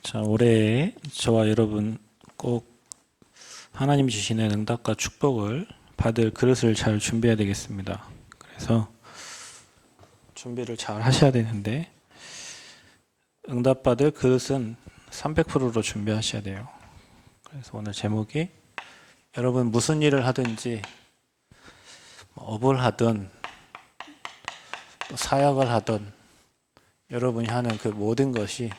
자, 올해 저와 여러분 꼭 하나님 주시는 응답과 축복을 받을 그릇을 잘 준비해야 되겠습니다. 그래서 준비를 잘 하셔야 되는데, 응답받을 그릇은 300%로 준비하셔야 돼요. 그래서 오늘 제목이 여러분 무슨 일을 하든지 업을 하든 또 사역을 하든 여러분이 하는 그 모든 것이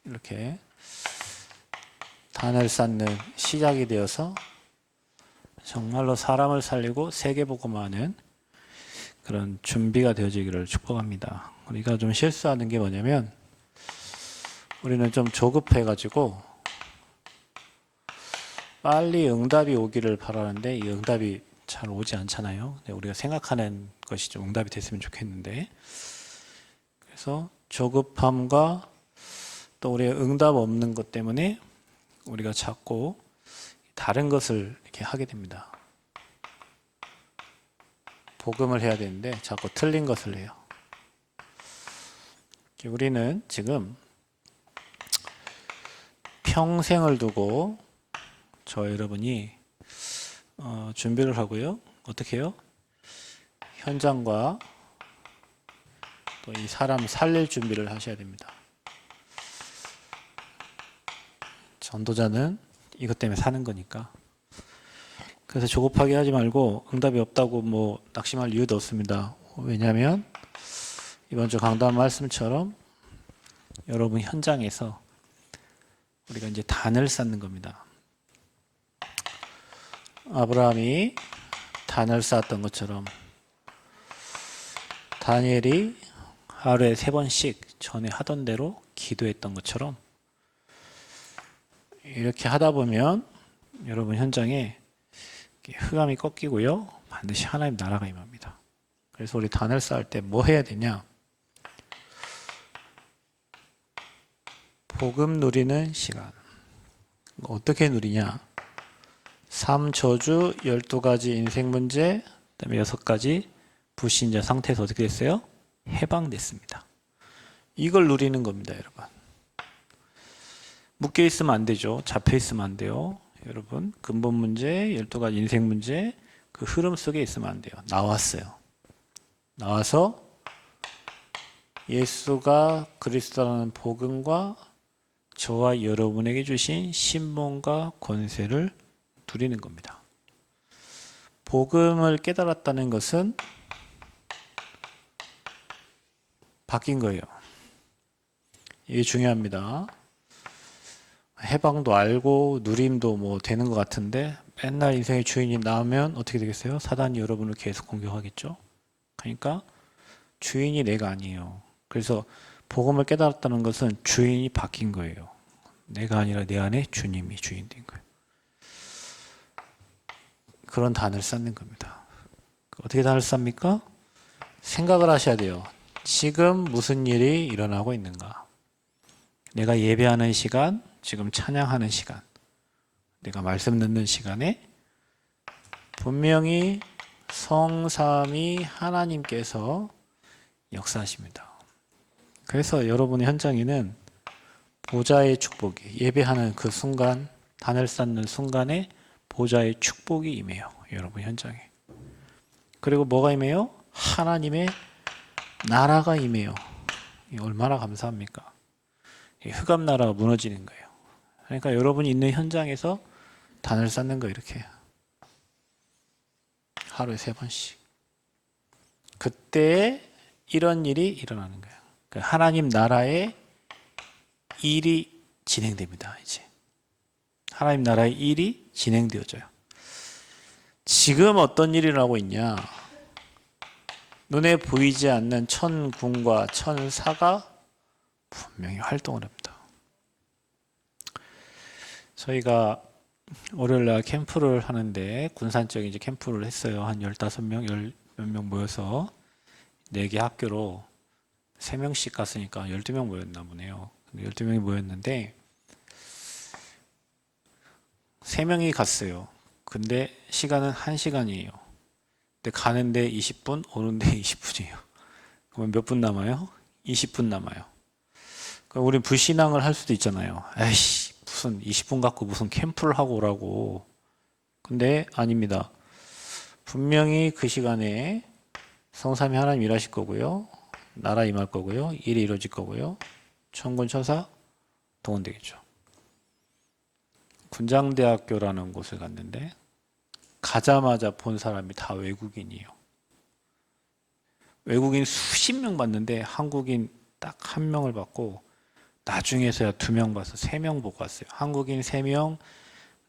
이렇게 단을 쌓는 시작이 되어서 정말로 사람을 살리고 세계복음화하는 그런 준비가 되어지기를 축복합니다. 우리가 좀 실수하는 게 뭐냐면 우리는 좀 조급해가지고 빨리 응답이 오기를 바라는데 이 응답이 잘 오지 않잖아요. 우리가 생각하는 것이 좀 응답이 됐으면 좋겠는데, 그래서 조급함과 또 우리의 응답 없는 것 때문에 우리가 자꾸 다른 것을 이렇게 하게 됩니다. 복음을 해야 되는데 자꾸 틀린 것을 해요. 우리는 지금 평생을 두고 저 여러분이 준비를 하고요. 어떻게 해요? 현장과 또 이 사람 살릴 준비를 하셔야 됩니다. 전도자는 이것 때문에 사는 거니까. 그래서 조급하게 하지 말고 응답이 없다고 뭐 낙심할 이유도 없습니다. 왜냐하면 이번 주 강단 말씀처럼 여러분 현장에서 우리가 이제 단을 쌓는 겁니다. 아브라함이 단을 쌓았던 것처럼 다니엘이 하루에 3번씩 전에 하던 대로 기도했던 것처럼 이렇게 하다 보면 여러분 현장에 흑암이 꺾이고요. 반드시 하나님 나라가 임합니다. 그래서 우리 단을 쌓을 때 뭐 해야 되냐? 복음 누리는 시간. 어떻게 누리냐? 3저주 12가지 인생 문제, 그다음에 6가지 불신자 상태에서 어떻게 됐어요? 해방됐습니다. 이걸 누리는 겁니다, 여러분. 묶여 있으면 안 되죠. 잡혀 있으면 안 돼요. 여러분, 근본 문제, 12가지 인생 문제, 그 흐름 속에 있으면 안 돼요. 나왔어요. 나와서 예수가 그리스도라는 복음과 저와 여러분에게 주신 신분과 권세를 누리는 겁니다. 복음을 깨달았다는 것은 바뀐 거예요. 이게 중요합니다. 해방도 알고 누림도 뭐 되는 것 같은데 맨날 인생의 주인이 나오면 어떻게 되겠어요? 사단이 여러분을 계속 공격하겠죠. 그러니까 주인이 내가 아니에요. 그래서 복음을 깨달았다는 것은 주인이 바뀐 거예요. 내가 아니라 내 안에 주님이 주인 된 거예요. 그런 단을 쌓는 겁니다. 어떻게 단을 쌓습니까? 생각을 하셔야 돼요. 지금 무슨 일이 일어나고 있는가? 내가 예배하는 시간, 지금 찬양하는 시간, 내가 말씀 듣는 시간에 분명히 성삼위 하나님께서 역사하십니다. 그래서 여러분의 현장에는 보좌의 축복이, 예배하는 그 순간, 단을 쌓는 순간에 보좌의 축복이 임해요. 여러분 현장에. 그리고 뭐가 임해요? 하나님의 나라가 임해요. 얼마나 감사합니까? 흑암 나라가 무너지는 거예요. 그러니까 여러분이 있는 현장에서 단을 쌓는 거 이렇게 하루에 3번씩. 그때 이런 일이 일어나는 거예요. 그러니까 하나님 나라의 일이 진행됩니다. 이제 하나님 나라의 일이 진행되어져요. 지금 어떤 일이 일어나고 있냐? 눈에 보이지 않는 천군과 천사가 분명히 활동을 합니다. 저희가 월요일날 캠프를 하는데 군산적인 이제 캠프를 했어요. 한 15명, 10몇 명 모여서 4개 학교로 3명씩 갔으니까 12명 모였나 보네요. 12명이 모였는데 3명이 갔어요. 근데 시간은 1시간이에요. 근데 가는데 20분, 오는데 20분이에요. 그러면 몇 분 남아요? 20분 남아요. 우리 불신앙을 할 수도 있잖아요. 에이씨, 무슨 20분 갖고 무슨 캠프를 하고 오라고. 근데 아닙니다. 분명히 그 시간에 성삼위 하나님 일하실 거고요. 나라 임할 거고요. 일이 이루어질 거고요. 천군 천사 동원되겠죠. 군장대학교라는 곳을 갔는데 가자마자 본 사람이 다 외국인이에요. 외국인 수십 명 봤는데 한국인 딱 한 명을 봤고 나중에서야 2명 봐서 3명 보고 왔어요. 한국인 3명,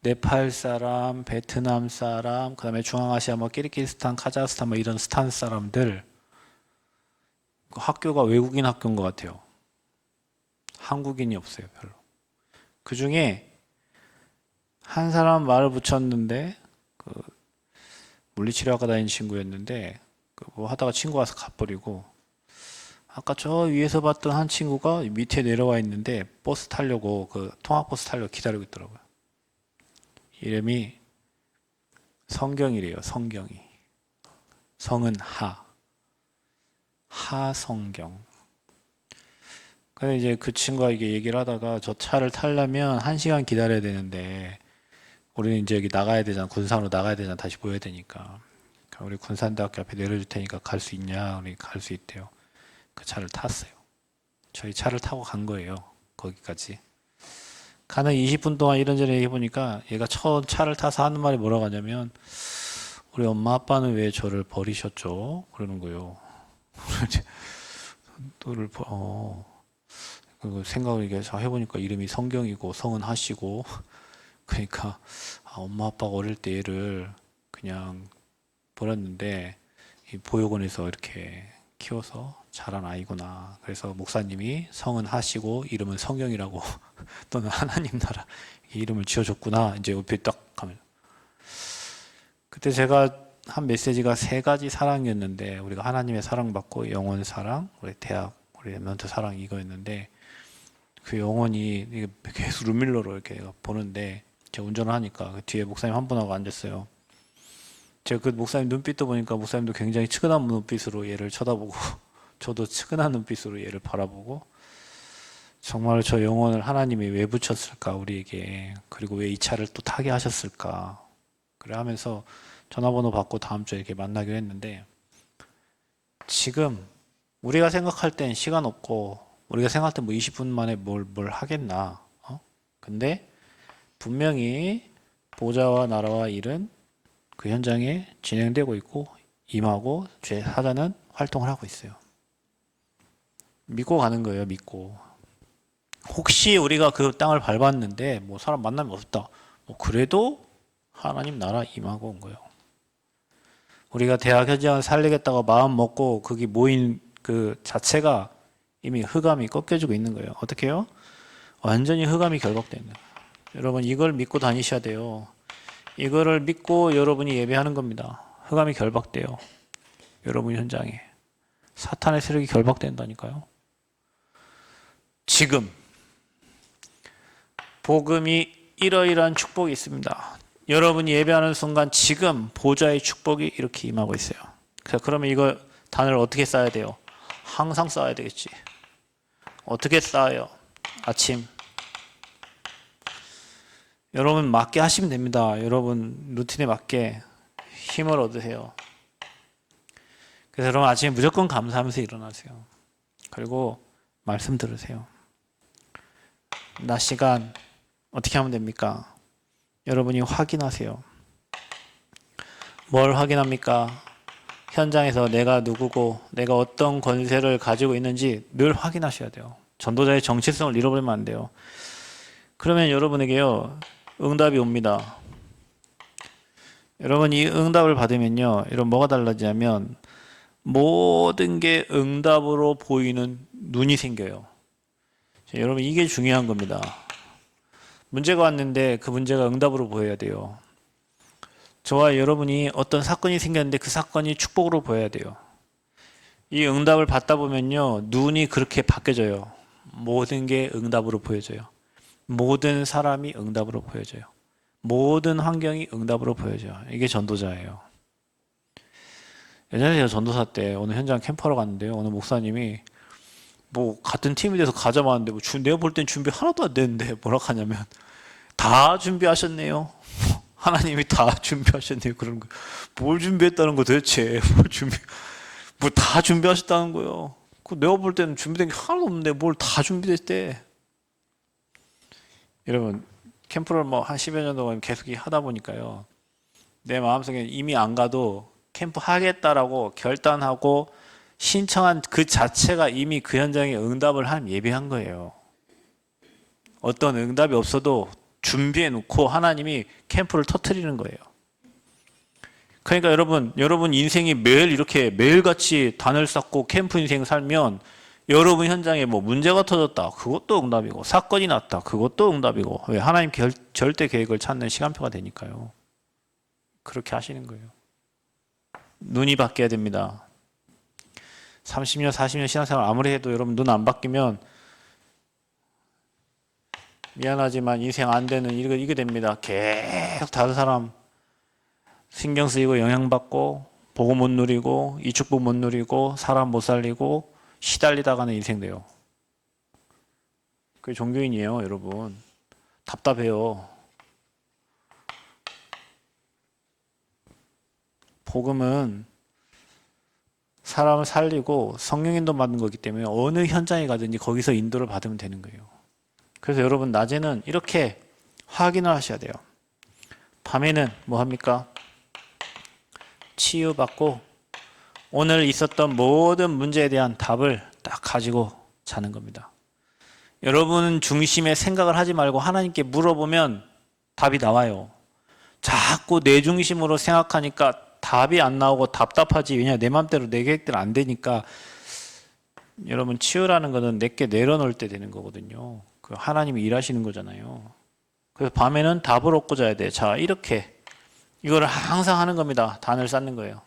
네팔 사람, 베트남 사람, 그 다음에 중앙아시아 뭐 키르기스탄, 카자흐스탄 뭐 이런 스탄 사람들. 그 학교가 외국인 학교인 것 같아요. 한국인이 없어요, 별로. 그 중에 한 사람 말을 붙였는데 그 물리치료학과 다니는 친구였는데 뭐 하다가 친구 와서 가버리고 아까 저 위에서 봤던 한 친구가 밑에 내려와 있는데 버스 타려고 그 통학버스 타려고 기다리고 있더라고요. 이름이 성경이래요. 성경이. 성은 하성경. 그래서 이제 그 친구가 이게 얘기를 하다가 저 차를 타려면 1시간 기다려야 되는데 우리는 이제 여기 나가야 되잖아. 군산으로 나가야 되잖아. 다시 보여야 되니까. 우리 군산대학교 앞에 내려줄 테니까 갈 수 있냐? 우리 갈 수 있대요. 그 차를 탔어요. 저희 차를 타고 간 거예요. 거기까지. 가는 20분 동안 이런저런 얘기해보니까 얘가 처음 차를 타서 하는 말이 뭐라고 하냐면 우리 엄마 아빠는 왜 저를 버리셨죠? 그러는 거예요. 그 생각을 이게 해보니까 이름이 성경이고 성은 하시고 그러니까 엄마 아빠가 어릴 때 얘를 그냥 버렸는데 이 보육원에서 이렇게 키워서 자란 아이구나. 그래서 목사님이 성은 하시고 이름은 성경이라고 또는 하나님 나라 이름을 지어줬구나. 이제 옆에 딱 가면 그때 제가 한 메시지가 3가지 사랑이었는데 우리가 하나님의 사랑받고 영혼 사랑, 우리 대학, 우리 멘토 사랑 이거였는데 그 영혼이 계속 룸밀러로 이렇게 보는데 제가 운전을 하니까 그 뒤에 목사님 한 분하고 앉았어요. 제가 그 목사님 눈빛도 보니까 목사님도 굉장히 측은한 눈빛으로 얘를 쳐다보고 저도 측은한 눈빛으로 얘를 바라보고 정말 저 영혼을 하나님이 왜 붙였을까 우리에게 그리고 왜 이 차를 또 타게 하셨을까 그래 하면서 전화번호 받고 다음 주에 이렇게 만나기로 했는데 지금 우리가 생각할 땐 시간 없고 우리가 생각할 땐 뭐 20분 만에 뭘 하겠나 근데 분명히 보좌와 나라와 일은 그 현장에 진행되고 있고 임하고 죄 사자는 활동을 하고 있어요. 믿고 가는 거예요. 믿고. 혹시 우리가 그 땅을 밟았는데 뭐 사람 만나면 없다. 뭐 그래도 하나님 나라 임하고 온 거예요. 우리가 대학 현장을 살리겠다고 마음 먹고 거기 모인 그 자체가 이미 흑암이 꺾여지고 있는 거예요. 어떻게 해요? 완전히 흑암이 결박되는 거예요. 여러분 이걸 믿고 다니셔야 돼요. 이거를 믿고 여러분이 예배하는 겁니다. 흑암이 결박돼요. 여러분 현장에. 사탄의 세력이 결박된다니까요. 지금 복음이 이러이러한 축복이 있습니다. 여러분이 예배하는 순간 지금 보좌의 축복이 이렇게 임하고 있어요. 그러면 이거 단을 어떻게 쌓아야 돼요? 항상 쌓아야 되겠지. 어떻게 쌓아요? 아침. 여러분 맞게 하시면 됩니다. 여러분 루틴에 맞게 힘을 얻으세요. 그래서 여러분 아침에 무조건 감사하면서 일어나세요. 그리고 말씀 들으세요. 낮 시간 어떻게 하면 됩니까? 여러분이 확인하세요. 뭘 확인합니까? 현장에서 내가 누구고 내가 어떤 권세를 가지고 있는지 늘 확인하셔야 돼요. 전도자의 정체성을 잃어버리면 안 돼요. 그러면 여러분에게요 응답이 옵니다. 여러분 이 응답을 받으면요 이런 뭐가 달라지냐면 모든 게 응답으로 보이는 눈이 생겨요. 여러분 이게 중요한 겁니다. 문제가 왔는데 그 문제가 응답으로 보여야 돼요. 저와 여러분이 어떤 사건이 생겼는데 그 사건이 축복으로 보여야 돼요. 이 응답을 받다 보면요 눈이 그렇게 바뀌어져요. 모든 게 응답으로 보여져요. 모든 사람이 응답으로 보여져요. 모든 환경이 응답으로 보여져요. 이게 전도자예요. 예전에 제가 전도사 때 어느 현장 캠프하러 갔는데요. 어느 목사님이 뭐 같은 팀이 돼서 가져왔는데 뭐 내가 볼 땐 준비 하나도 안 됐는데 뭐라 하냐면 다 준비하셨네요. 하나님이 다 준비하셨네요. 그런 거. 뭘 준비했다는 거 도대체? 뭘 다 준비하셨다는 거예요. 그 내가 볼 때는 준비된 게 하나도 없는데 뭘 다 준비됐대. 여러분, 캠프를 뭐 한 10여 년 동안 계속 하다 보니까요. 내 마음속에 이미 안 가도 캠프 하겠다라고 결단하고 신청한 그 자체가 이미 그 현장에 응답을 한 예비한 거예요. 어떤 응답이 없어도 준비해 놓고 하나님이 캠프를 터뜨리는 거예요. 그러니까 여러분 인생이 매일 이렇게 매일같이 단을 쌓고 캠프 인생 살면 여러분 현장에 뭐 문제가 터졌다. 그것도 응답이고 사건이 났다. 그것도 응답이고 왜 하나님 절대 계획을 찾는 시간표가 되니까요. 그렇게 하시는 거예요. 눈이 바뀌어야 됩니다. 30년, 40년 신앙생활 아무리 해도 여러분 눈 안 바뀌면 미안하지만 인생 안 되는 이게 됩니다. 계속 다른 사람 신경 쓰이고 영향받고 보고 못 누리고 이 축복 못 누리고 사람 못 살리고 시달리다가는 인생 돼요. 그게 종교인이에요, 여러분. 답답해요. 복음은 사람을 살리고 성령 인도 받는 거기 때문에 어느 현장에 가든지 거기서 인도를 받으면 되는 거예요. 그래서 여러분 낮에는 이렇게 확인을 하셔야 돼요. 밤에는 뭐 합니까? 치유받고 오늘 있었던 모든 문제에 대한 답을 딱 가지고 자는 겁니다. 여러분 중심의 생각을 하지 말고 하나님께 물어보면 답이 나와요. 자꾸 내 중심으로 생각하니까 답이 안 나오고 답답하지. 왜냐 내 맘대로 내 계획대로 안 되니까. 여러분 치유라는 거는 내게 내려놓을 때 되는 거거든요. 그 하나님이 일하시는 거잖아요. 그래서 밤에는 답을 얻고 자야 돼. 자 이렇게 이거를 항상 하는 겁니다. 단을 쌓는 거예요.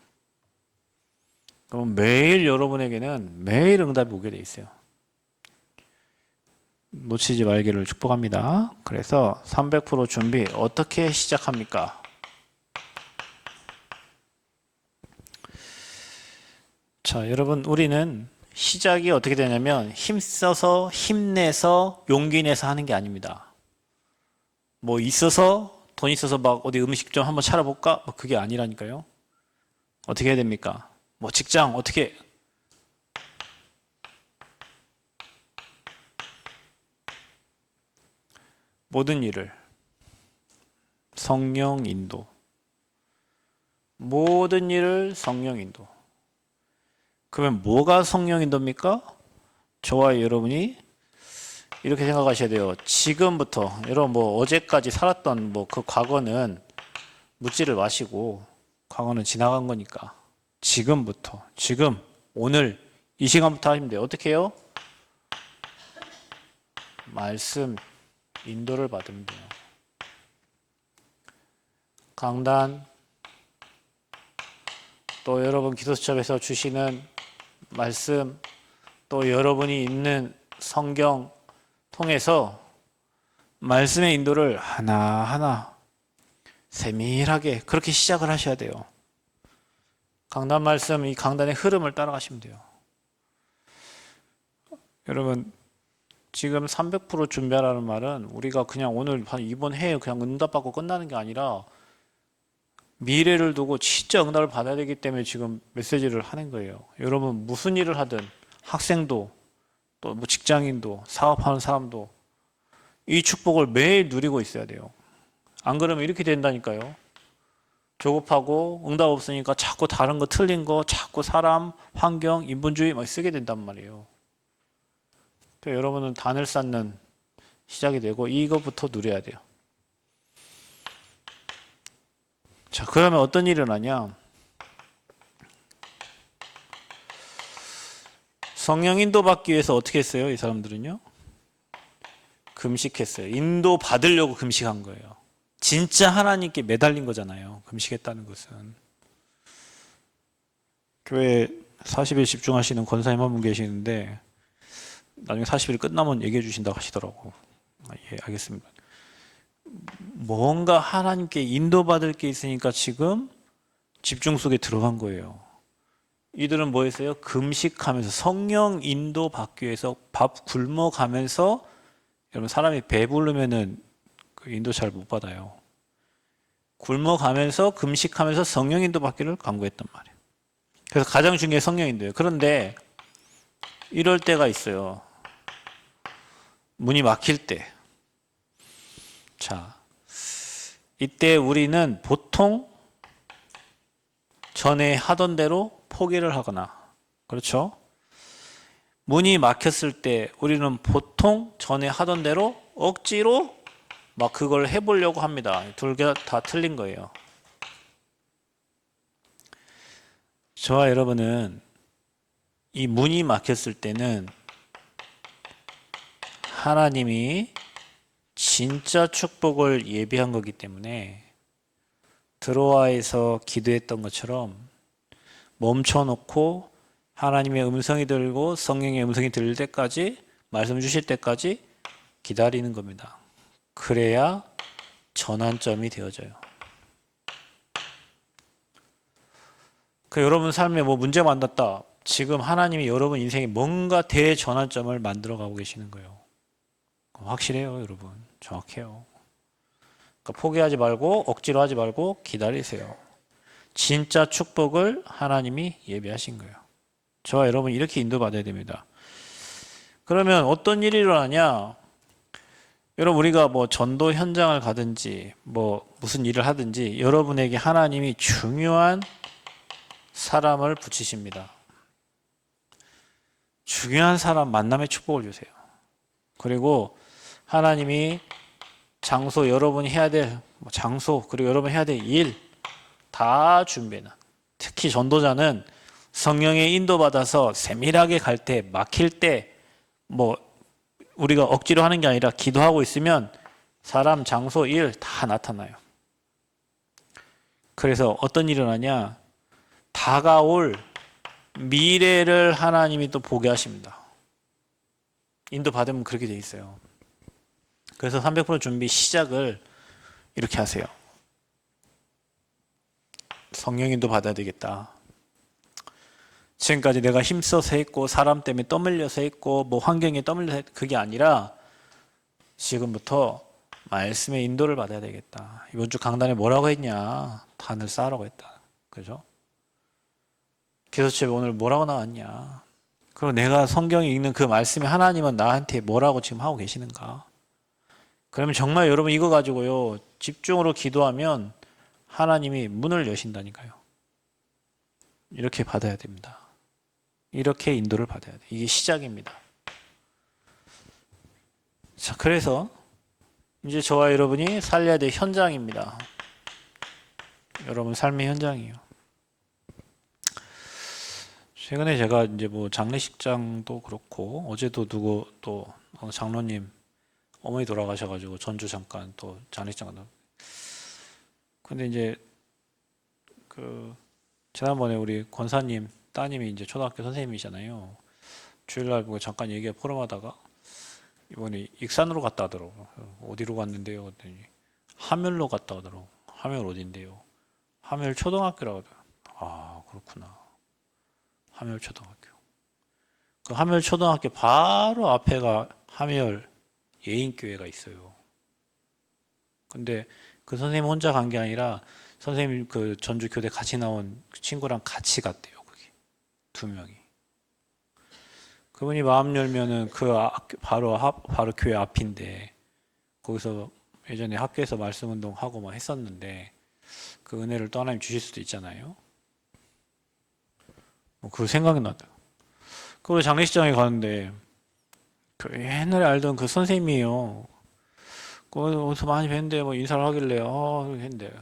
그럼 매일 여러분에게는 매일 응답이 오게 돼 있어요. 놓치지 말기를 축복합니다. 그래서 300% 준비 어떻게 시작합니까? 자, 여러분 우리는 시작이 어떻게 되냐면 힘써서 힘내서 용기 내서 하는 게 아닙니다. 뭐 있어서 돈 있어서 막 어디 음식점 한번 차려볼까? 뭐 그게 아니라니까요. 어떻게 해야 됩니까? 뭐 직장 어떻게 모든 일을 성령 인도 모든 일을 성령 인도. 그러면 뭐가 성령 인도입니까? 저와 여러분이 이렇게 생각하셔야 돼요. 지금부터 여러분 뭐 어제까지 살았던 뭐 그 과거는 묻지를 마시고 과거는 지나간 거니까 지금부터 지금 오늘 이 시간부터 하시면 돼요. 어떻게 해요? 말씀 인도를 받으면 돼요. 강단 또 여러분 기도수첩에서 주시는 말씀 또 여러분이 읽는 성경 통해서 말씀의 인도를 하나하나 세밀하게 그렇게 시작을 하셔야 돼요. 강단 말씀, 이 강단의 흐름을 따라가시면 돼요. 여러분 지금 300% 준비하라는 말은 우리가 그냥 오늘 이번 해에 그냥 응답받고 끝나는 게 아니라 미래를 두고 진짜 응답을 받아야 되기 때문에 지금 메시지를 하는 거예요. 여러분 무슨 일을 하든 학생도 또 뭐 직장인도 사업하는 사람도 이 축복을 매일 누리고 있어야 돼요. 안 그러면 이렇게 된다니까요. 조급하고 응답 없으니까 자꾸 다른 거 틀린 거 자꾸 사람, 환경, 인본주의 막 쓰게 된단 말이에요. 그러니까 여러분은 단을 쌓는 시작이 되고 이거부터 누려야 돼요. 자, 그러면 어떤 일이 일어나냐? 성령 인도 받기 위해서 어떻게 했어요? 이 사람들은요? 금식했어요. 인도 받으려고 금식한 거예요. 진짜 하나님께 매달린 거잖아요. 금식했다는 것은. 교회 40일 집중하시는 권사님 한 분 계시는데 나중에 40일 끝나면 얘기해 주신다고 하시더라고. 예, 알겠습니다. 뭔가 하나님께 인도받을 게 있으니까 지금 집중 속에 들어간 거예요. 이들은 뭐 했어요? 금식하면서 성령 인도 받기 위해서 밥 굶어가면서, 여러분 사람이 배부르면은 그 인도 잘 못 받아요. 굶어가면서 금식하면서 성령 인도 받기를 간구했단 말이에요. 그래서 가장 중요한 성령 인도예요. 그런데 이럴 때가 있어요. 문이 막힐 때. 자, 이때 우리는 보통 전에 하던 대로 포기를 하거나, 그렇죠? 문이 막혔을 때 우리는 보통 전에 하던 대로 억지로 막 그걸 해보려고 합니다. 둘 다 틀린 거예요. 저와 여러분은 이 문이 막혔을 때는 하나님이 진짜 축복을 예비한 거기 때문에 드로아에서 기도했던 것처럼 멈춰놓고 하나님의 음성이 들고 성령의 음성이 들릴 때까지, 말씀 주실 때까지 기다리는 겁니다. 그래야 전환점이 되어져요. 여러분 삶에 뭐 문제가 만났다. 지금 하나님이 여러분 인생에 뭔가 대전환점을 만들어 가고 계시는 거예요. 확실해요, 여러분. 정확해요. 그러니까 포기하지 말고 억지로 하지 말고 기다리세요. 진짜 축복을 하나님이 예비하신 거예요. 저와 여러분 이렇게 인도받아야 됩니다. 그러면 어떤 일이 일어나냐? 여러분 우리가 뭐 전도 현장을 가든지 뭐 무슨 일을 하든지 여러분에게 하나님이 중요한 사람을 붙이십니다. 중요한 사람 만남의 축복을 주세요. 그리고 하나님이 장소, 여러분이 해야 될 장소, 그리고 여러분이 해야 될 일 다 준비해놔. 특히 전도자는 성령의 인도받아서 세밀하게 갈 때, 막힐 때, 뭐 우리가 억지로 하는 게 아니라 기도하고 있으면 사람, 장소, 일 다 나타나요. 그래서 어떤 일이 일어나냐? 다가올 미래를 하나님이 또 보게 하십니다. 인도받으면 그렇게 돼 있어요. 그래서 300% 준비 시작을 이렇게 하세요. 성령 인도 받아야 되겠다. 지금까지 내가 힘써서 했고 사람 때문에 떠밀려서 했고 뭐 환경에 떠밀려서 했고 그게 아니라 지금부터 말씀의 인도를 받아야 되겠다. 이번 주 강단에 뭐라고 했냐? 단을 쌓으라고 했다. 그죠? 기도집에 오늘 뭐라고 나왔냐? 그리고 내가 성경에 읽는 그 말씀이 하나님은 나한테 뭐라고 지금 하고 계시는가? 그러면 정말 여러분 이거 가지고요. 집중으로 기도하면 하나님이 문을 여신다니까요. 이렇게 받아야 됩니다. 이렇게 인도를 받아야 돼. 이게 시작입니다. 자, 그래서 이제 저와 여러분이 살려야 될 현장입니다. 여러분 삶의 현장이에요. 최근에 제가 이제 뭐 장례식장도 그렇고 어제도 누구 또 장로님 어머니 돌아가셔가지고 전주 잠깐 또 장례식장 갔다. 근데 이제 그 지난번에 우리 권사님 따님이 이제 초등학교 선생님이잖아요. 주일날 보고 잠깐 얘기해 포럼하다가 이번에 익산으로 갔다 하더라고요. 어디로 갔는데요? 그랬더니 하멸로 갔다 하더라고요. 하멸 어딘데요? 하멸 초등학교라고 하더라고요. 아, 그렇구나. 하멸 초등학교. 그 하멸 초등학교 바로 앞에가 하멸 예인교회가 있어요. 근데 그 선생님 혼자 간 게 아니라 선생님 그 전주 교대 같이 나온 그 친구랑 같이 갔대요. 그게 두 명이. 그분이 마음 열면은 그 바로 교회 앞인데 거기서 예전에 학교에서 말씀 운동하고 막 했었는데 그 은혜를 또 하나님 주실 수도 있잖아요. 그 생각이 나다. 그리고 장례식장에 가는데 그 옛날에 알던 그 선생님이에요. 어디서 많이 뵀는데 뭐 인사를 하길래 했는데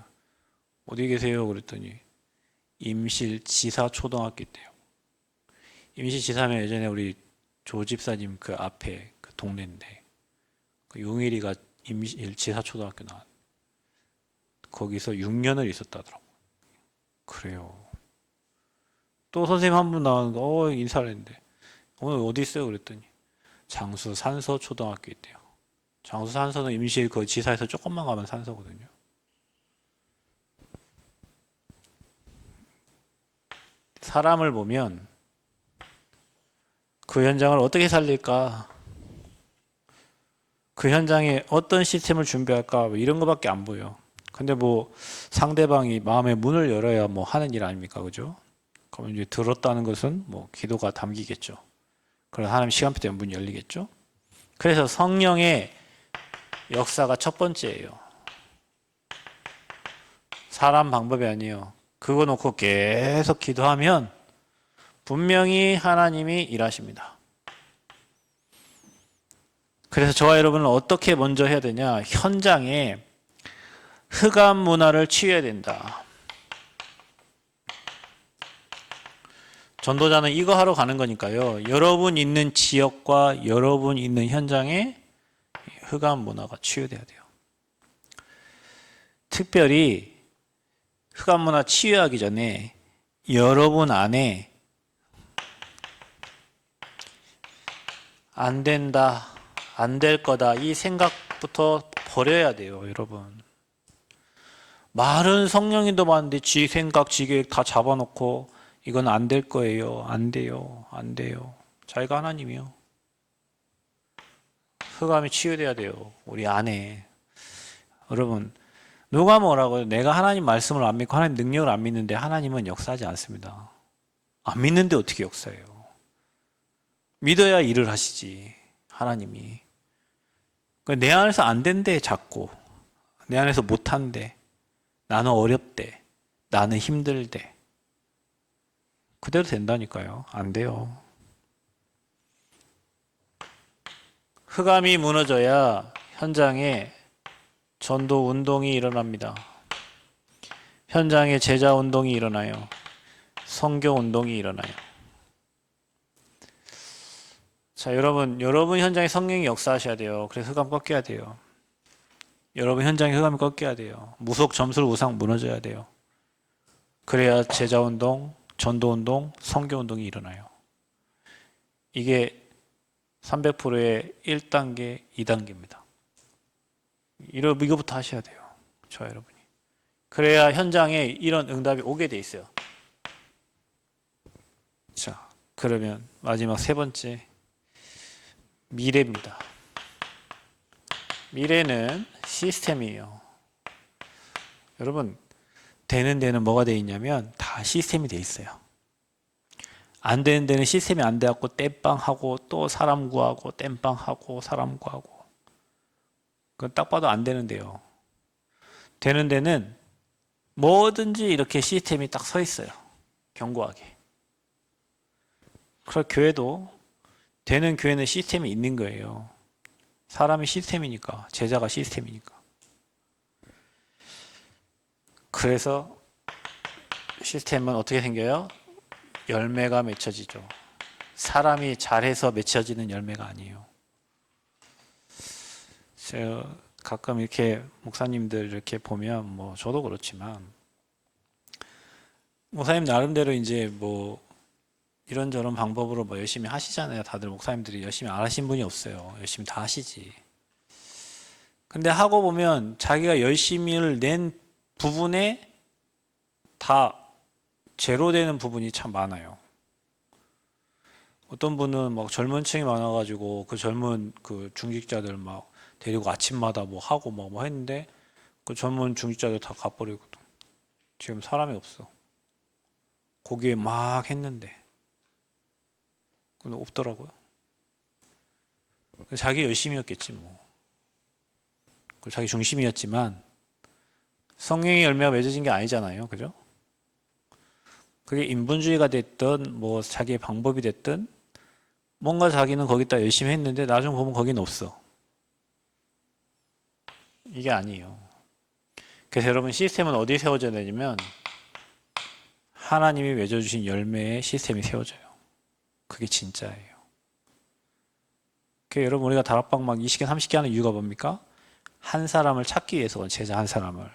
어디 계세요? 그랬더니 임실지사 초등학교 때요. 임실지사면 예전에 우리 조 집사님 그 앞에 그 동네인데 그 용일이가 임실지사 초등학교 나왔. 거기서 6년을 있었다더라고. 그래요. 또 선생님 한 분 나왔는데 인사를 했는데 오늘 어디 있어요? 그랬더니 장수 산서 초등학교 있대요. 장수 산서는 임실 그 지사에서 조금만 가면 산서거든요. 사람을 보면 그 현장을 어떻게 살릴까? 그 현장에 어떤 시스템을 준비할까? 뭐 이런 거밖에 안 보여. 근데 뭐 상대방이 마음의 문을 열어야 뭐 하는 일 아닙니까? 그죠? 그럼 이제 들었다는 것은 뭐 기도가 담기겠죠. 그래서 하나님 시간표 때문에 문이 열리겠죠. 그래서 성령의 역사가 첫 번째예요. 사람 방법이 아니에요. 그거 놓고 계속 기도하면 분명히 하나님이 일하십니다. 그래서 저와 여러분은 어떻게 먼저 해야 되냐? 현장에 흑암 문화를 치유해야 된다. 전도자는 이거 하러 가는 거니까요. 여러분 있는 지역과 여러분 있는 현장에 흑암 문화가 치유돼야 돼요. 특별히 흑암 문화 치유하기 전에 여러분 안에 안 된다, 안 될 거다 이 생각부터 버려야 돼요, 여러분. 말은 성령님도 많은데 지 생각, 지 계획 다 잡아놓고 이건 안 될 거예요, 안 돼요, 안 돼요. 자기가 하나님이요. 흑암이 치유돼야 돼요, 우리 안에. 여러분, 누가 뭐라고요? 내가 하나님 말씀을 안 믿고 하나님 능력을 안 믿는데 하나님은 역사하지 않습니다. 안 믿는데 어떻게 역사해요? 믿어야 일을 하시지, 하나님이. 내 안에서 안 된대, 자꾸. 내 안에서 못한대. 나는 어렵대. 나는 힘들대. 그대로 된다니까요. 안 돼요. 흑암이 무너져야 현장에 전도 운동이 일어납니다. 현장에 제자 운동이 일어나요. 선교 운동이 일어나요. 자, 여러분 현장에 성령이 역사하셔야 돼요. 그래서 흑암 꺾여야 돼요. 여러분 현장에 흑암이 꺾여야 돼요. 무속 점술 우상 무너져야 돼요. 그래야 제자 운동, 전도 운동, 선교 운동이 일어나요. 이게 300%의 1단계, 2단계입니다. 이거부터 하셔야 돼요. 저 여러분이. 그래야 현장에 이런 응답이 오게 돼 있어요. 자, 그러면 마지막 세 번째. 미래입니다. 미래는 시스템이에요. 여러분, 되는 데는 뭐가 돼 있냐면 다 시스템이 돼 있어요. 안 되는 데는 시스템이 안 돼갖고 땜빵하고 또 사람 구하고 땜빵하고 사람 구하고. 그건 딱 봐도 안 되는데요. 되는 데는 뭐든지 이렇게 시스템이 딱 서 있어요. 견고하게. 그래서 교회도 되는 교회는 시스템이 있는 거예요. 사람이 시스템이니까, 제자가 시스템이니까. 그래서 시스템은 어떻게 생겨요? 열매가 맺혀지죠. 사람이 잘해서 맺혀지는 열매가 아니에요. 제가 가끔 이렇게 목사님들 이렇게 보면 뭐 저도 그렇지만 목사님 나름대로 이제 뭐 이런저런 방법으로 뭐 열심히 하시잖아요. 다들 목사님들이 열심히 안 하신 분이 없어요. 열심히 다 하시지. 근데 하고 보면 자기가 열심히를 낸 부분에 다 제로 되는 부분이 참 많아요. 어떤 분은 막 젊은 층이 많아가지고 그 젊은 그 중직자들 막 데리고 아침마다 뭐 하고 뭐 했는데 그 젊은 중직자들 다 가버리고 지금 사람이 없어. 거기에 막 했는데 근데 없더라고요. 자기 열심이었겠지 뭐. 자기 중심이었지만 성령의 열매가 맺어진 게 아니잖아요. 그죠? 그게 인본주의가 됐든 뭐 자기의 방법이 됐든 뭔가 자기는 거기다 열심히 했는데 나중 보면 거기는 없어. 이게 아니에요. 그래서 여러분 시스템은 어디에 세워져야 되냐면 하나님이 맺어주신 열매의 시스템이 세워져요. 그게 진짜예요. 그래서 여러분 우리가 다락방 막 20개 30개 하는 이유가 뭡니까? 한 사람을 찾기 위해서 제자 한 사람을.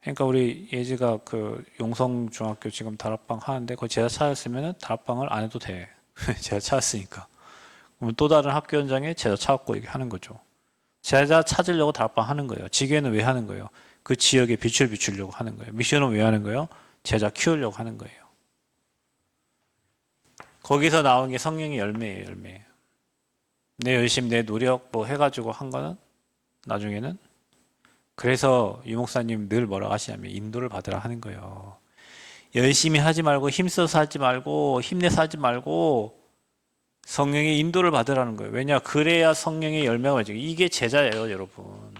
그러니까 우리 예지가 그 용성중학교 지금 다락방 하는데 거기 제자 찾았으면 다락방을 안 해도 돼. 제자 찾았으니까. 그러면 또 다른 학교 현장에 제자 찾고 이렇게 하는 거죠. 제자 찾으려고 다락방 하는 거예요. 지교회는 왜 하는 거예요? 그 지역에 빛을 비추려고 하는 거예요. 미션은 왜 하는 거예요? 제자 키우려고 하는 거예요. 거기서 나온 게 성령의 열매예요, 열매. 내 열심, 내 노력 뭐 해가지고 한 거는 나중에는 그래서 유 목사님 늘 뭐라고 하시냐면 인도를 받으라 하는 거예요. 열심히 하지 말고 힘써서 하지 말고 힘내서 하지 말고 성령의 인도를 받으라는 거예요. 왜냐? 그래야 성령의 열매가 맺죠. 이게 제자예요, 여러분.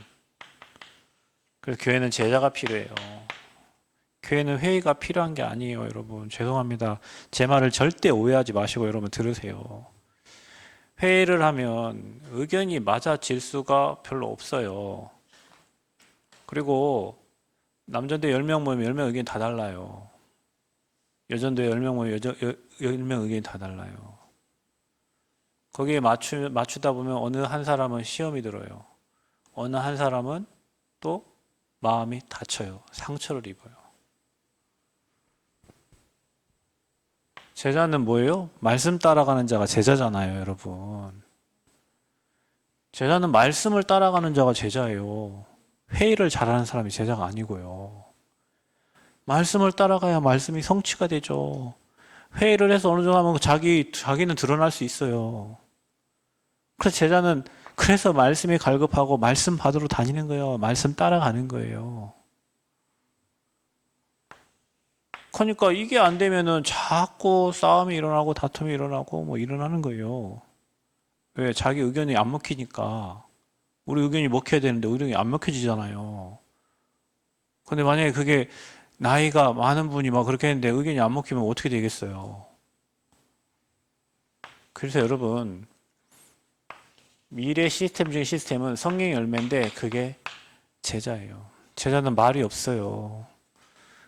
그래서 교회는 제자가 필요해요. 교회는 회의가 필요한 게 아니에요, 여러분. 죄송합니다. 제 말을 절대 오해하지 마시고 여러분 들으세요. 회의를 하면 의견이 맞아질 수가 별로 없어요. 그리고 남전대 10명 모이면 10명 의견이 다 달라요. 여전대 10명 모이면 10명 의견이 다 달라요. 거기에 맞추다 보면 어느 한 사람은 시험이 들어요. 어느 한 사람은 또 마음이 다쳐요. 상처를 입어요. 제자는 뭐예요? 말씀 따라가는 자가 제자잖아요, 여러분. 제자는 말씀을 따라가는 자가 제자예요. 회의를 잘하는 사람이 제자가 아니고요. 말씀을 따라가야 말씀이 성취가 되죠. 회의를 해서 어느 정도 하면 자기는 드러날 수 있어요. 그래서 제자는 그래서 말씀이 갈급하고 말씀 받으러 다니는 거예요. 말씀 따라가는 거예요. 그러니까 이게 안 되면은 자꾸 싸움이 일어나고 다툼이 일어나고 뭐 일어나는 거예요. 왜? 자기 의견이 안 먹히니까. 우리 의견이 먹혀야 되는데 의견이 안 먹혀지잖아요. 근데 만약에 그게 나이가 많은 분이 막 그렇게 했는데 의견이 안 먹히면 어떻게 되겠어요? 그래서 여러분, 미래 시스템 중에 시스템은 성령의 열매인데 그게 제자예요. 제자는 말이 없어요.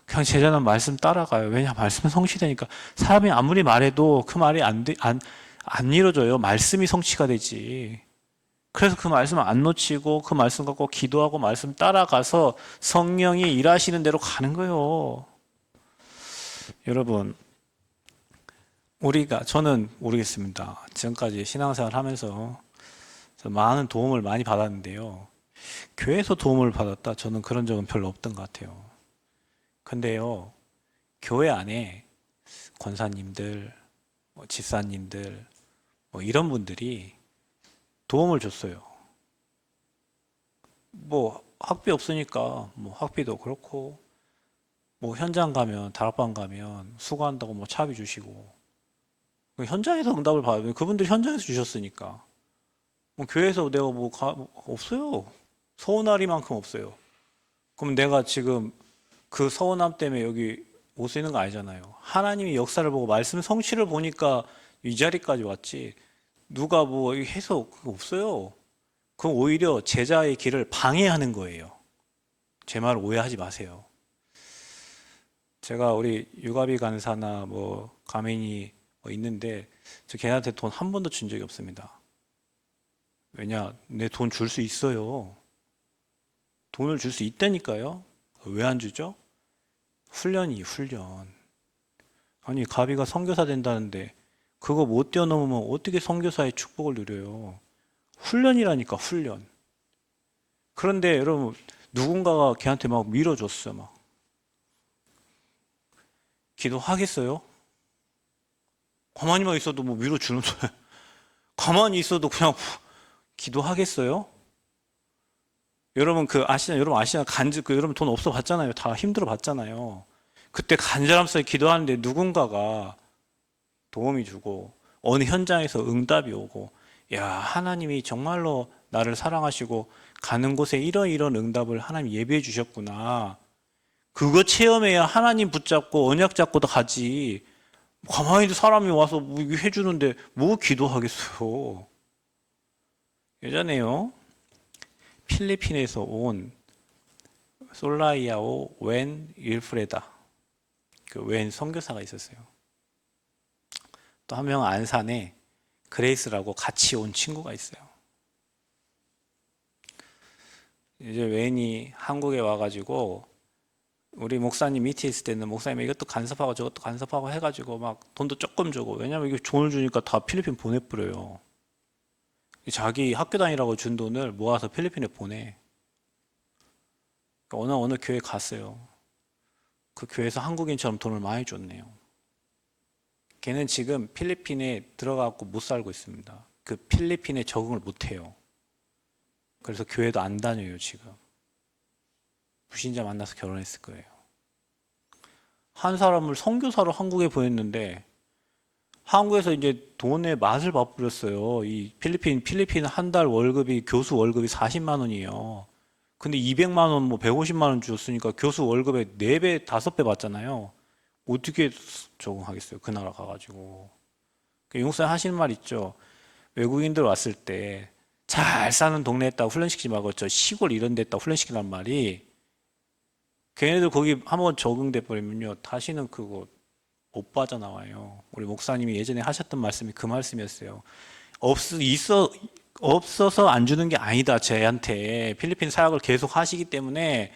그냥 제자는 말씀 따라가요. 왜냐? 말씀은 성취되니까. 사람이 아무리 말해도 그 말이 안 이루어져요. 말씀이 성취가 되지. 그래서 그 말씀을 안 놓치고 그 말씀 갖고 기도하고 말씀 따라가서 성령이 일하시는 대로 가는 거예요. 여러분, 저는 모르겠습니다. 지금까지 신앙생활 하면서 많은 도움을 많이 받았는데요. 교회에서 도움을 받았다? 저는 그런 적은 별로 없던 것 같아요. 근데요, 교회 안에 권사님들, 집사님들, 이런 분들이 도움을 줬어요. 학비 없으니까, 학비도 그렇고, 현장 가면, 다락방 가면, 수고한다고 차비 주시고, 현장에서 응답을 받아요. 그분들 현장에서 주셨으니까. 교회에서 내가 없어요. 서운하리만큼 없어요. 그럼 내가 지금 그 서운함 때문에 여기 못 쓰는 거 아니잖아요. 하나님이 역사를 보고 말씀 성취를 보니까 이 자리까지 왔지. 누가 해서 그거 없어요. 그럼 오히려 제자의 길을 방해하는 거예요. 제 말을 오해하지 마세요. 제가 우리 육아비 간사나 가민이 있는데 저 걔한테 돈 한 번도 준 적이 없습니다. 왜냐? 내 돈 줄 수 있어요. 돈을 줄 수 있다니까요. 왜 안 주죠? 훈련. 아니, 가비가 선교사 된다는데 그거 못 뛰어넘으면 어떻게 선교사의 축복을 누려요? 훈련이라니까, 훈련. 그런데 여러분, 누군가가 걔한테 막 밀어줬어요, 막. 기도하겠어요? 가만히만 있어도 밀어주는 거예요. 가만히 있어도 그냥 기도하겠어요? 여러분 여러분 아시나 여러분 돈 없어 봤잖아요. 다 힘들어 봤잖아요. 그때 간절함 속에 기도하는데 누군가가 도움이 주고 어느 현장에서 응답이 오고 야, 하나님이 정말로 나를 사랑하시고 가는 곳에 이런 응답을 하나님 예비해 주셨구나. 그거 체험해야 하나님 붙잡고 언약 잡고도 가지. 가만히 사람이 와서 해주는데 기도하겠어요. 예전에요. 필리핀에서 온 솔라이아오 웬 윌프레다 웬 선교사가 있었어요. 또 한 명은 안산에 그레이스라고 같이 온 친구가 있어요. 이제 웬이 한국에 와가지고 우리 목사님 밑에 있을 때는 목사님이 이것도 간섭하고 저것도 간섭하고 해가지고 막 돈도 조금 주고, 왜냐면 이게 돈을 주니까 다 필리핀 보내버려요. 자기 학교 다니라고 준 돈을 모아서 필리핀에 보내. 어느 교회 갔어요. 그 교회에서 한국인처럼 돈을 많이 줬네요. 걔는 지금 필리핀에 들어가고 못 살고 있습니다. 그 필리핀에 적응을 못 해요. 그래서 교회도 안 다녀요, 지금. 불신자 만나서 결혼했을 거예요. 한 사람을 선교사로 한국에 보냈는데 한국에서 이제 돈의 맛을 맛보렸어요. 이 필리핀 한 달 월급이 교수 월급이 40만 원이에요. 근데 200만 원, 뭐 150만 원 줬으니까 교수 월급의 4배, 5배 받잖아요. 어떻게 적응하겠어요? 그 나라 가가지고. 용산 하시는 말 있죠. 외국인들 왔을 때 잘 사는 동네에다 훈련시키지 말고 저 시골 이런 데다 훈련시키란 말이 걔네들 거기 한번 적응돼 버리면요. 다시는 그거 못 빠져나와요. 우리 목사님이 예전에 하셨던 말씀이 그 말씀이었어요. 없어서 안 주는 게 아니다. 쟤한테 필리핀 사역을 계속 하시기 때문에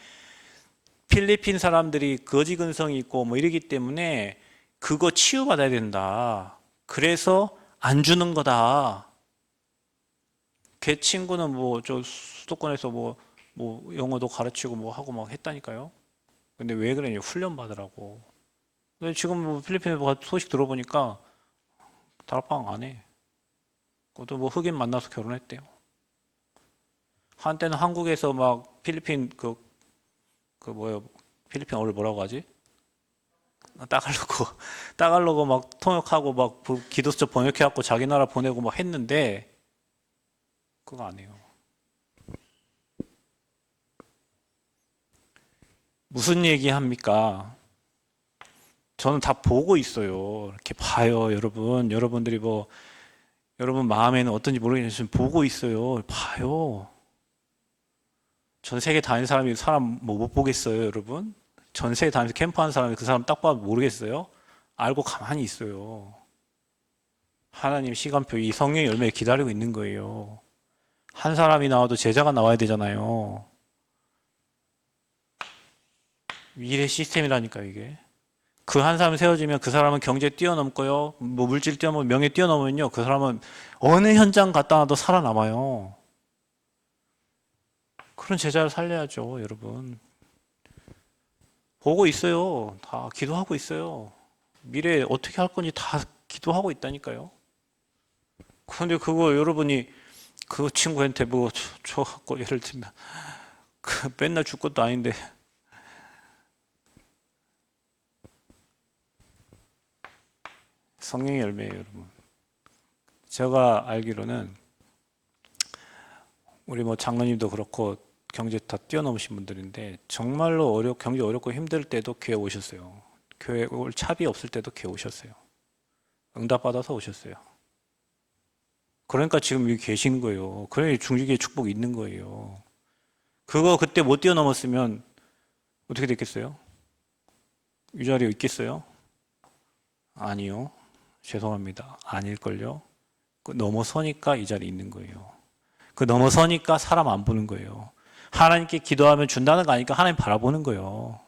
필리핀 사람들이 거지 근성이 있고 뭐 이러기 때문에 그거 치유받아야 된다. 그래서 안 주는 거다. 걔 친구는 뭐 저 수도권에서 뭐 영어도 가르치고 뭐 하고 막 했다니까요. 근데 왜 그러냐? 훈련 받으라고. 근데 지금 뭐 필리핀에 소식 들어보니까 다락방 안 해. 그것도 뭐 흑인 만나서 결혼했대요. 한때는 한국에서 막 필리핀 필리핀어를 뭐라고 하지? 따갈로그 막 통역하고 막 기도서 번역해갖고 자기 나라 보내고 막 했는데 그거 안 해요. 무슨 얘기 합니까? 저는 다 보고 있어요. 이렇게 봐요, 여러분. 여러분들이 여러분 마음에는 어떤지 모르겠지만 보고 있어요. 봐요. 전 세계 다니는 사람 뭐 못 보겠어요, 여러분? 전 세계 다니면서 캠프하는 사람이 그 사람 딱 봐도 모르겠어요? 알고 가만히 있어요. 하나님 시간표 이 성령의 열매 기다리고 있는 거예요. 한 사람이 나와도 제자가 나와야 되잖아요. 미래 시스템이라니까 이게. 그 한 사람이 세워지면 그 사람은 경제 뛰어넘고요. 뭐 물질 뛰어넘고 명예 뛰어넘으면요. 그 사람은 어느 현장 갔다 와도 살아남아요. 그런 제자를 살려야죠, 여러분. 보고 있어요. 다 기도하고 있어요. 미래에 어떻게 할 건지 다 기도하고 있다니까요. 그런데 그거 여러분이 그 친구한테 뭐 갖고 예를 들면 그 맨날 줄 것도 아닌데 성령의 열매예요, 여러분. 제가 알기로는 우리 뭐 장로님도 그렇고 경제 다 뛰어넘으신 분들인데 정말로 경제 어렵고 힘들 때도 교회 오셨어요. 교회 올 차비 없을 때도 교회 오셨어요. 응답받아서 오셨어요. 그러니까 지금 여기 계신 거예요. 그래 중직의 축복이 있는 거예요. 그거 그때 못 뛰어넘었으면 어떻게 됐겠어요? 이 자리에 있겠어요? 아니요. 죄송합니다. 아닐걸요? 그 넘어서니까 이 자리에 있는 거예요. 그 넘어서니까 사람 안 보는 거예요. 하나님께 기도하면 준다는 거 아니까 하나님 바라보는 거예요.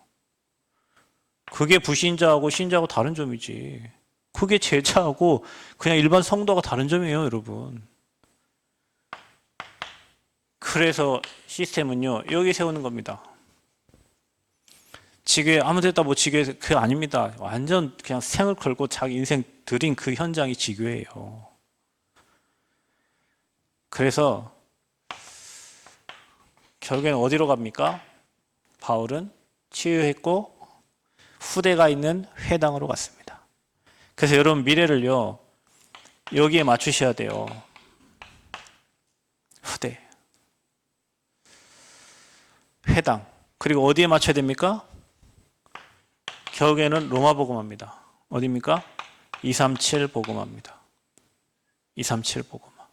그게 불신자하고 신자하고 다른 점이지. 그게 제자하고 그냥 일반 성도가 다른 점이에요, 여러분. 그래서 시스템은요, 여기 세우는 겁니다. 지게 아무 데다 뭐 지게 그 아닙니다. 완전 그냥 생을 걸고 자기 인생 들인 그 현장이 지교예요. 그래서 결국에는 어디로 갑니까? 바울은 치유했고 후대가 있는 회당으로 갔습니다. 그래서 여러분 미래를요 여기에 맞추셔야 돼요. 후대, 회당. 그리고 어디에 맞춰야 됩니까? 결국에는 로마 복음화입니다. 어디입니까? 237 복음화입니다. 237 복음화.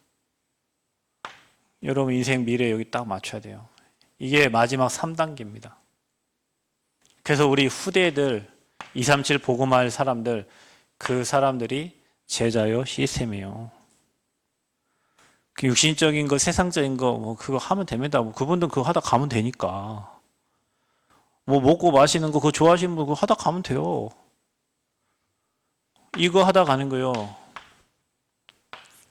여러분 인생 미래 여기 딱 맞춰야 돼요. 이게 마지막 3단계입니다. 그래서 우리 후대들 237 복음할 사람들 그 사람들이 제자요 시스템이에요. 그 육신적인 거 세상적인 거 뭐 그거 하면 됩니다. 뭐 그분들 그거 하다 가면 되니까. 뭐 먹고 마시는 거 그거 좋아하시는 분 그거 하다 가면 돼요. 이거 하다 가는 거요.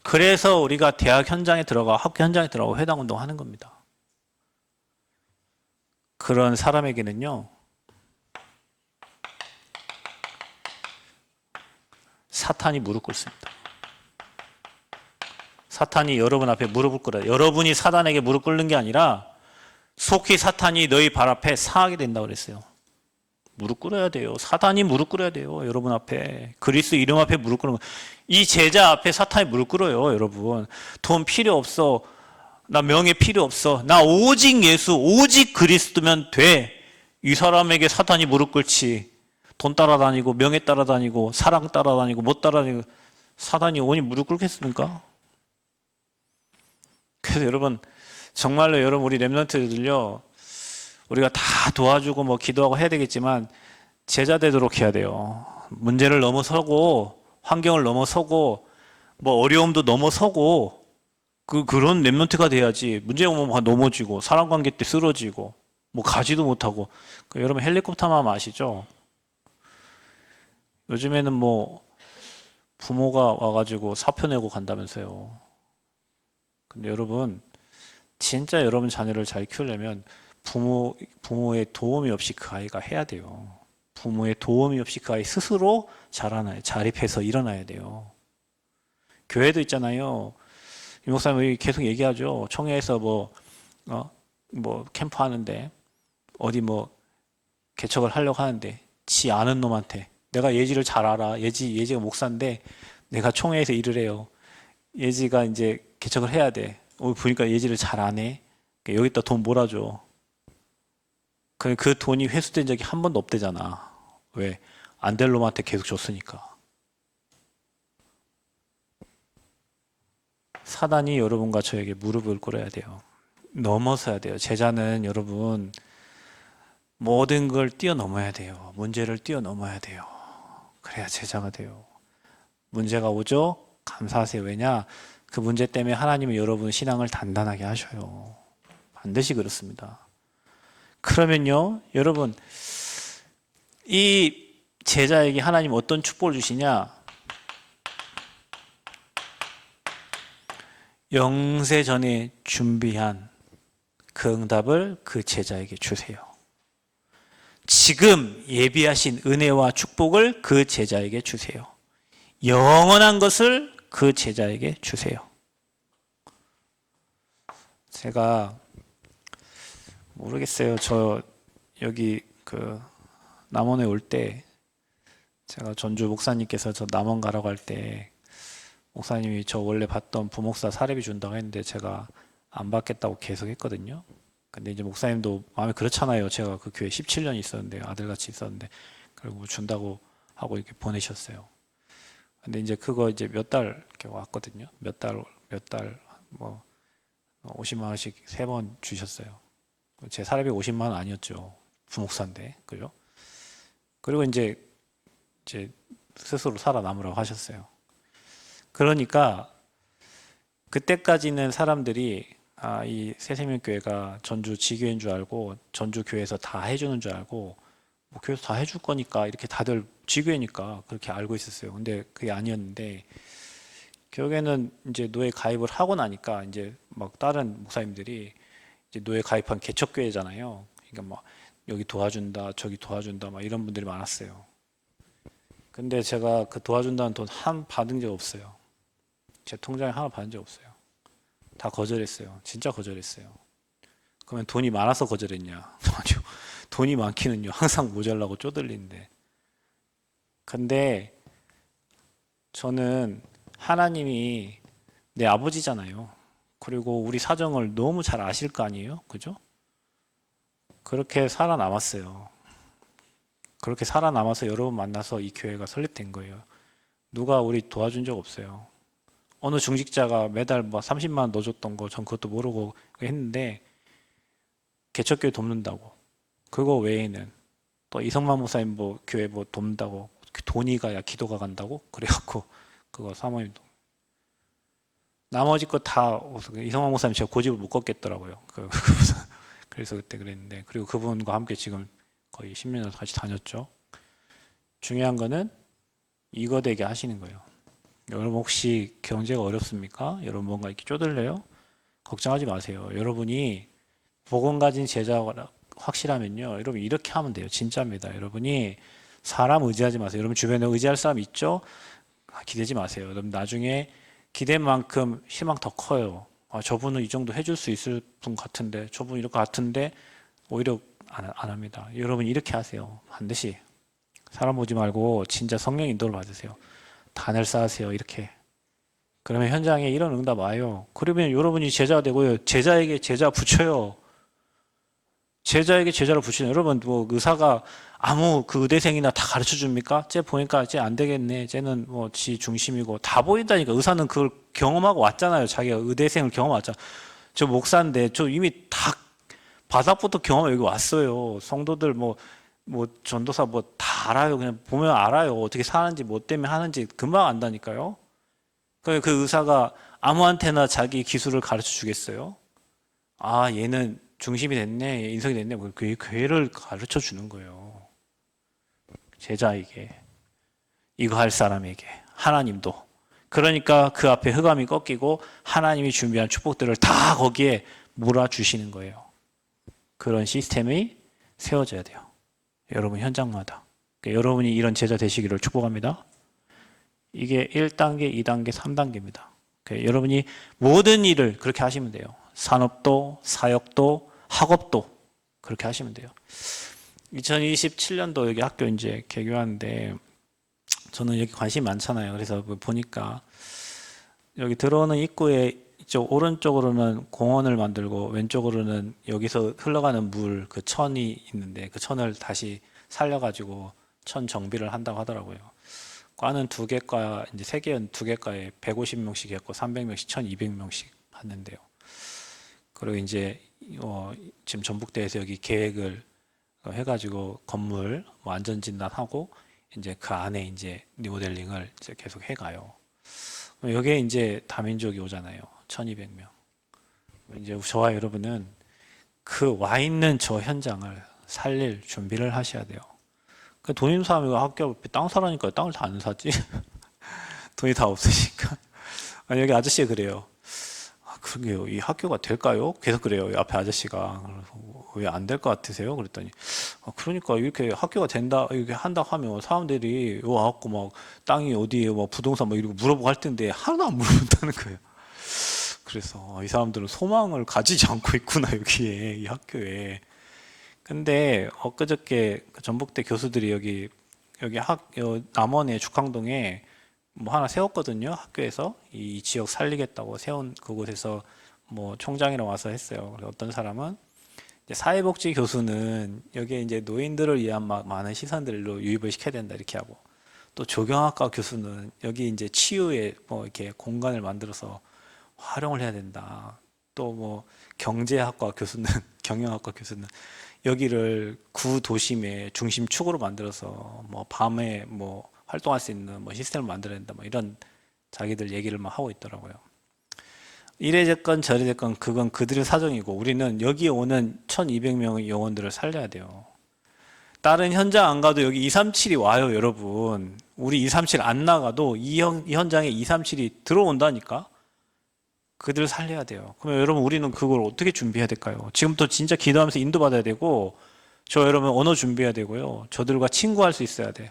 그래서 우리가 대학 현장에 들어가 학교 현장에 들어가고 회당 운동 하는 겁니다. 그런 사람에게는요. 사탄이 무릎 꿇습니다. 사탄이 여러분 앞에 무릎을 꿇어요. 여러분이 사탄에게 무릎 꿇는 게 아니라 속히 사탄이 너희 발 앞에 상하게 된다고 그랬어요. 무릎 꿇어야 돼요. 사탄이 무릎 꿇어야 돼요. 여러분 앞에. 그리스도 이름 앞에 무릎 꿇는 거. 이 제자 앞에 사탄이 무릎 꿇어요. 여러분. 돈 필요 없어. 나 명예 필요 없어. 나 오직 예수, 오직 그리스도면 돼. 이 사람에게 사탄이 무릎 꿇지. 돈 따라다니고 명예 따라다니고 사랑 따라다니고 못 따라다니고 사탄이 오니 무릎 꿇겠습니까? 그래서 여러분 정말로 여러분 우리 렘넌트들요 우리가 다 도와주고 뭐 기도하고 해야 되겠지만 제자 되도록 해야 돼요. 문제를 넘어서고 환경을 넘어서고 뭐 어려움도 넘어서고 그런 렘넌트가 돼야지. 문제 오면 넘어지고 사람 관계 때 쓰러지고 뭐 가지도 못하고. 여러분 헬리콥터만 아시죠? 요즘에는 뭐 부모가 와가지고 사표 내고 간다면서요. 근데 여러분 진짜 여러분 자녀를 잘 키우려면 부모의 도움이 없이 그 아이가 해야 돼요. 부모의 도움이 없이 그 아이 스스로 자립해서 일어나야 돼요. 교회도 있잖아요. 이 목사님이 계속 얘기하죠. 청해에서 뭐 캠프 하는데 어디 뭐 개척을 하려고 하는데 지 아는 놈한테 내가 예지를 잘 알아. 예지가 목사인데 내가 총회에서 일을 해요. 예지가 이제 개척을 해야 돼. 보니까 예지를 잘 안 해. 여기다 돈 몰아줘. 그 돈이 회수된 적이 한 번도 없대잖아. 왜? 안 될 놈한테 계속 줬으니까. 사단이 여러분과 저에게 무릎을 꿇어야 돼요. 넘어서야 돼요. 제자는 여러분 모든 걸 뛰어넘어야 돼요. 문제를 뛰어넘어야 돼요. 그래야 제자가 돼요. 문제가 오죠? 감사하세요. 왜냐? 그 문제 때문에 하나님은 여러분 신앙을 단단하게 하셔요. 반드시 그렇습니다. 그러면요, 여러분 이 제자에게 하나님 어떤 축복을 주시냐? 영세 전에 준비한 그 응답을 그 제자에게 주세요. 지금 예비하신 은혜와 축복을 그 제자에게 주세요. 영원한 것을 그 제자에게 주세요. 제가 모르겠어요. 저 여기 그 남원에 올 때 제가 전주 목사님께서 저 남원 가라고 할 때 목사님이 저 원래 받던 부목사 사례비 준다고 했는데 제가 안 받겠다고 계속 했거든요. 근데 이제 목사님도 마음이 그렇잖아요. 제가 그 교회 17년 있었는데 아들같이 있었는데 결국 준다고 하고 이렇게 보내셨어요. 근데 이제 그거 이제 몇 달 이렇게 왔거든요. 몇 달 뭐 50만 원씩 3번 주셨어요. 제 사례비 50만 원 아니었죠. 부목사인데. 그죠? 그리고 이제 스스로 살아남으라고 하셨어요. 그러니까 그때까지는 사람들이 이 새생명교회가 전주 지교인 줄 알고 전주 교회에서 다 해주는 줄 알고 뭐 교회에서 다 해줄 거니까 이렇게 다들 지교회니까 그렇게 알고 있었어요. 근데 그게 아니었는데 결국에는 이제 노예 가입을 하고 나니까 이제 막 다른 목사님들이 이제 노예 가입한 개척교회잖아요. 그러니까 막 여기 도와준다, 저기 도와준다, 막 이런 분들이 많았어요. 근데 제가 그 도와준다는 돈 한 받은 적 없어요. 제 통장에 하나 받은 적 없어요. 다 거절했어요. 진짜 거절했어요. 그러면 돈이 많아서 거절했냐? 아니요. 돈이 많기는요. 항상 모자라고 쪼들리는데. 근데 저는 하나님이 내 아버지잖아요. 그리고 우리 사정을 너무 잘 아실 거 아니에요? 그죠? 그렇게 살아남았어요. 그렇게 살아남아서 여러분 만나서 이 교회가 설립된 거예요. 누가 우리 도와준 적 없어요. 어느 중직자가 매달 뭐 30만 원 넣어줬던 거 전 그것도 모르고 했는데 개척교회 돕는다고. 그거 외에는 또 이성만 목사님 뭐 교회 뭐 돕는다고 돈이 가야 기도가 간다고 그래갖고 그거 사모님도 나머지 거 다 이성만 목사님 제가 고집을 못 걷겠더라고요. 그래서 그때 그랬는데 그리고 그분과 함께 지금 거의 10년을 같이 다녔죠. 중요한 거는 이거 되게 하시는 거예요. 여러분 혹시 경제가 어렵습니까? 여러분 뭔가 이렇게 쪼들려요? 걱정하지 마세요. 여러분이 복음 가진 제자가 확실하면요. 여러분 이렇게 하면 돼요. 진짜입니다. 여러분이 사람 의지하지 마세요. 여러분 주변에 의지할 사람 있죠? 기대지 마세요. 여러분 나중에 기대한 만큼 희망 더 커요. 저분은 이 정도 해줄 수 있을 분 같은데, 저분 이럴 것 같은데 오히려 안 합니다. 여러분 이렇게 하세요. 반드시 사람 보지 말고 진짜 성령 인도를 받으세요. 단을 쌓으세요. 이렇게. 그러면 현장에 이런 응답 와요. 그러면 여러분이 제자가 되고요. 제자에게 제자 붙여요. 제자에게 제자를 붙이는. 여러분 뭐 의사가 아무 그 의대생이나 다 가르쳐 줍니까? 쟤 보니까 쟤 안 되겠네. 쟤는 뭐 지 중심이고 다 보인다니까. 의사는 그걸 경험하고 왔잖아요. 자기가 의대생을 경험했잖아. 저 목사인데 저 이미 다 바닥부터 경험하고 여기 왔어요. 성도들 뭐 전도사 뭐 다 알아요. 그냥 보면 알아요. 어떻게 사는지 뭐 때문에 하는지 금방 안다니까요. 그 의사가 아무한테나 자기 기술을 가르쳐 주겠어요? 아, 얘는 중심이 됐네, 얘 인성이 됐네. 그 괴를 가르쳐 주는 거예요. 제자에게, 이거 할 사람에게, 하나님도. 그러니까 그 앞에 흑암이 꺾이고 하나님이 준비한 축복들을 다 거기에 몰아주시는 거예요. 그런 시스템이 세워져야 돼요. 여러분 현장마다. 그러니까 여러분이 이런 제자 되시기를 축복합니다. 이게 1단계, 2단계, 3단계입니다. 그러니까 여러분이 모든 일을 그렇게 하시면 돼요. 산업도, 사역도, 학업도 그렇게 하시면 돼요. 2027년도 여기 학교 이제 개교하는데 저는 여기 관심이 많잖아요. 그래서 보니까 여기 들어오는 입구에 이쪽 오른쪽으로는 공원을 만들고 왼쪽으로는 여기서 흘러가는 물, 그 천이 있는데 그 천을 다시 살려가지고 천 정비를 한다고 하더라고요. 과는 2개 과, 이제 3개, 2개 과에 150명씩 했고 300명씩, 1200명씩 했는데요. 그리고 이제 지금 전북대에서 여기 계획을 해가지고 건물 뭐 안전진단하고 이제 그 안에 이제 리모델링을 이제 계속 해가요. 여기에 이제 다민족이 오잖아요. 1200명. 이제 저와 여러분은 그 와 있는 저 현장을 살릴 준비를 하셔야 돼요. 그 돈 있는 사람이 학교 앞에 땅 사라니까 땅을 다 안 사지. 돈이 다 없으니까. 여기 아저씨가 그래요. 그러게요. 이 학교가 될까요? 계속 그래요. 앞에 아저씨가. 왜 안 될 것 같으세요? 그랬더니 그러니까 이렇게 학교가 된다 이렇게 한다 하면 사람들이 와갖고 막 땅이 어디에요? 막 부동산 막 이러고 물어보고 할 텐데 하나도 안 물어본다는 거예요. 그래서 이 사람들은 소망을 가지지 않고 있구나 여기에 이 학교에. 근데 엊그저께 전북대 교수들이 여기 남원의 죽항동에 뭐 하나 세웠거든요. 학교에서 이 지역 살리겠다고 세운 그곳에서 뭐 총장이랑 와서 했어요. 그래서 어떤 사람은 이제 사회복지 교수는 여기에 이제 노인들을 위한 많은 시선들로 유입을 시켜야 된다 이렇게 하고, 또 조경학과 교수는 여기 이제 치유에 뭐 이렇게 공간을 만들어서 활용을 해야 된다. 또 뭐 경제학과 교수는 경영학과 교수는 여기를 구도심의 중심축으로 만들어서 뭐 밤에 뭐 활동할 수 있는 뭐 시스템을 만들어야 된다. 뭐 이런 자기들 얘기를 막 하고 있더라고요. 이래 됐건 저래 됐건 그건 그들의 사정이고 우리는 여기 오는 1200명의 영혼들을 살려야 돼요. 다른 현장 안 가도 여기 237이 와요, 여러분. 우리 237 안 나가도 이 현장에 237이 들어온다니까? 그들을 살려야 돼요. 그러면 여러분 우리는 그걸 어떻게 준비해야 될까요? 지금부터 진짜 기도하면서 인도받아야 되고, 저 여러분 언어 준비해야 되고요. 저들과 친구할 수 있어야 돼요.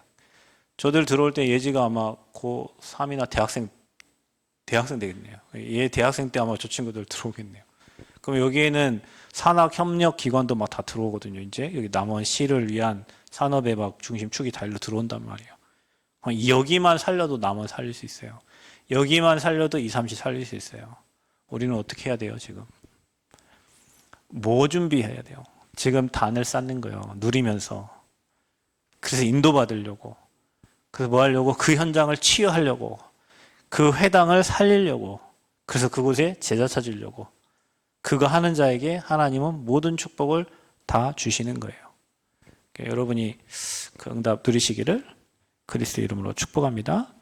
저들 들어올 때 예지가 아마 고3이나 대학생 되겠네요. 얘 대학생 때 아마 저 친구들 들어오겠네요. 그럼 여기에는 산학협력기관도 막 다 들어오거든요. 이제 여기 남원시를 위한 산업의 막 중심축이 다 일로 들어온단 말이에요. 여기만 살려도 남원 살릴 수 있어요. 여기만 살려도 2, 3시 살릴 수 있어요. 우리는 어떻게 해야 돼요, 지금? 뭐 준비해야 돼요? 지금 단을 쌓는 거예요. 누리면서. 그래서 인도받으려고. 그래서 뭐 하려고? 그 현장을 치유하려고. 그 회당을 살리려고. 그래서 그곳에 제자 찾으려고. 그거 하는 자에게 하나님은 모든 축복을 다 주시는 거예요. 그러니까 여러분이 그 응답 누리시기를 그리스도 이름으로 축복합니다.